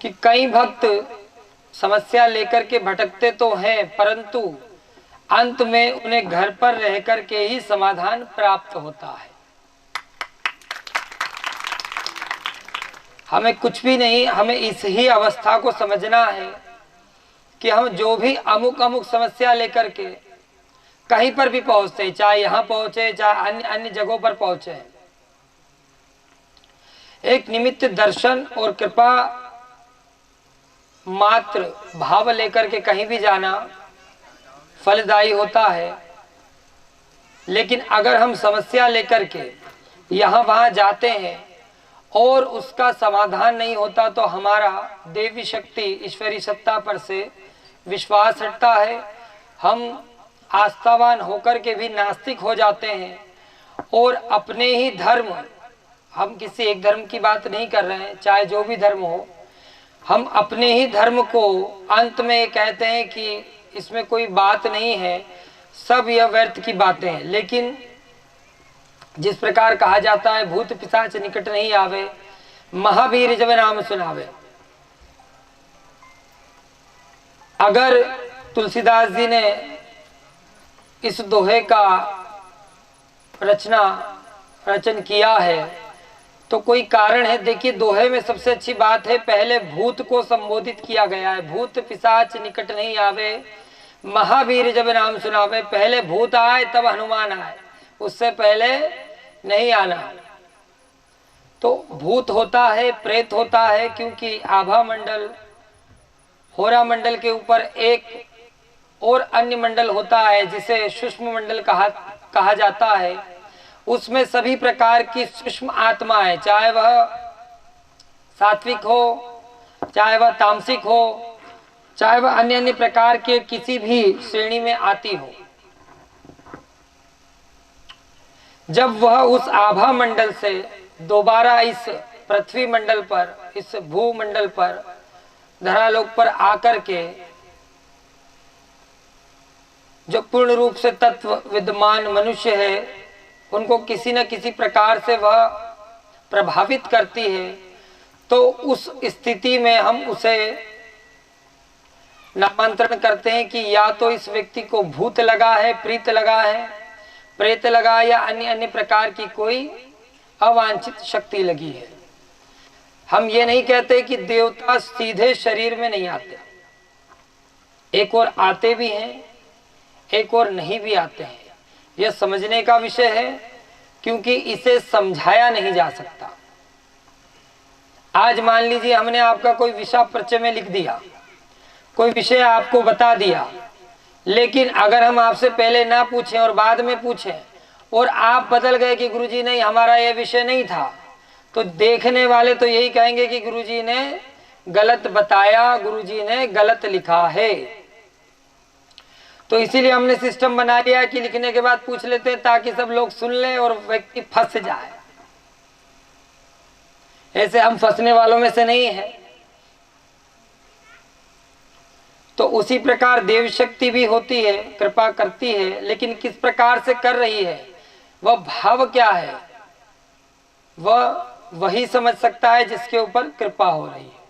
कि कई भक्त समस्या लेकर के भटकते तो हैं, परंतु अंत में उन्हें घर पर रह करके ही समाधान प्राप्त होता है। हमें कुछ भी नहीं, हमें इस ही अवस्था को समझना है कि हम जो भी अमुक अमुक समस्या लेकर के कहीं पर भी पहुंचते, चाहे यहां पहुंचे चाहे अन्य अन्य जगहों पर पहुंचे, एक निमित्त दर्शन और कृपा मात्र भाव लेकर के कहीं भी जाना फलदायी होता है। लेकिन अगर हम समस्या लेकर के यहाँ वहां जाते हैं और उसका समाधान नहीं होता तो हमारा देवी शक्ति ईश्वरी सत्ता पर से विश्वास हटता है, हम आस्थावान होकर के भी नास्तिक हो जाते हैं और अपने ही धर्म, हम किसी एक धर्म की बात नहीं कर रहे हैं, चाहे जो भी धर्म हो, हम अपने ही धर्म को अंत में कहते हैं कि इसमें कोई बात नहीं है, सब यह व्यर्थ की बातें हैं। लेकिन जिस प्रकार कहा जाता है भूत पिशाच निकट नहीं आवे, महावीर जब नाम सुनावे, अगर तुलसीदास जी ने इस दोहे का रचन किया है तो कोई कारण है। देखिए दोहे में सबसे अच्छी बात है, पहले भूत को संबोधित किया गया है, भूत पिशाच निकट नहीं आवे, महावीर जब नाम सुनावे। पहले भूत आए तब हनुमान आए, उससे पहले नहीं आना। तो भूत होता है, प्रेत होता है, क्योंकि आभा मंडल होरा मंडल के ऊपर एक और अन्य मंडल होता है जिसे सूक्ष्म मंडल कहा जाता है। उसमें सभी प्रकार की सूक्ष्म आत्माएं, चाहे वह सात्विक हो, चाहे वह तामसिक हो, चाहे वह अन्य अन्य प्रकार के किसी भी श्रेणी में आती हो, जब वह उस आभा मंडल से दोबारा इस पृथ्वी मंडल पर, इस भूमंडल पर, धरालोक पर आकर के जो पूर्ण रूप से तत्व विद्यमान मनुष्य है उनको किसी न किसी प्रकार से वह प्रभावित करती है, तो उस स्थिति में हम उसे नामांतरण करते हैं कि या तो इस व्यक्ति को भूत लगा है, प्रीत लगा है, प्रेत लगा, या अन्य अन्य प्रकार की कोई अवांछित शक्ति लगी है। हम ये नहीं कहते कि देवता सीधे शरीर में नहीं आते, एक और आते भी हैं, एक और नहीं भी आते हैं। यह समझने का विषय है, क्योंकि इसे समझाया नहीं जा सकता। आज मान लीजिए हमने आपका कोई विषय परिचय में लिख दिया, कोई विषय आपको बता दिया, लेकिन अगर हम आपसे पहले ना पूछें और बाद में पूछें और आप बदल गए कि गुरुजी नहीं हमारा यह विषय नहीं था, तो देखने वाले तो यही कहेंगे कि गुरुजी ने गलत बताया, गुरुजी ने गलत लिखा है। तो इसीलिए हमने सिस्टम बना लिया कि लिखने के बाद पूछ लेते हैं ताकि सब लोग सुन लें और व्यक्ति फंस जाए। ऐसे हम फंसने वालों में से नहीं है। तो उसी प्रकार देव शक्ति भी होती है, कृपा करती है, लेकिन किस प्रकार से कर रही है, वह भाव क्या है, वह वही समझ सकता है जिसके ऊपर कृपा हो रही है।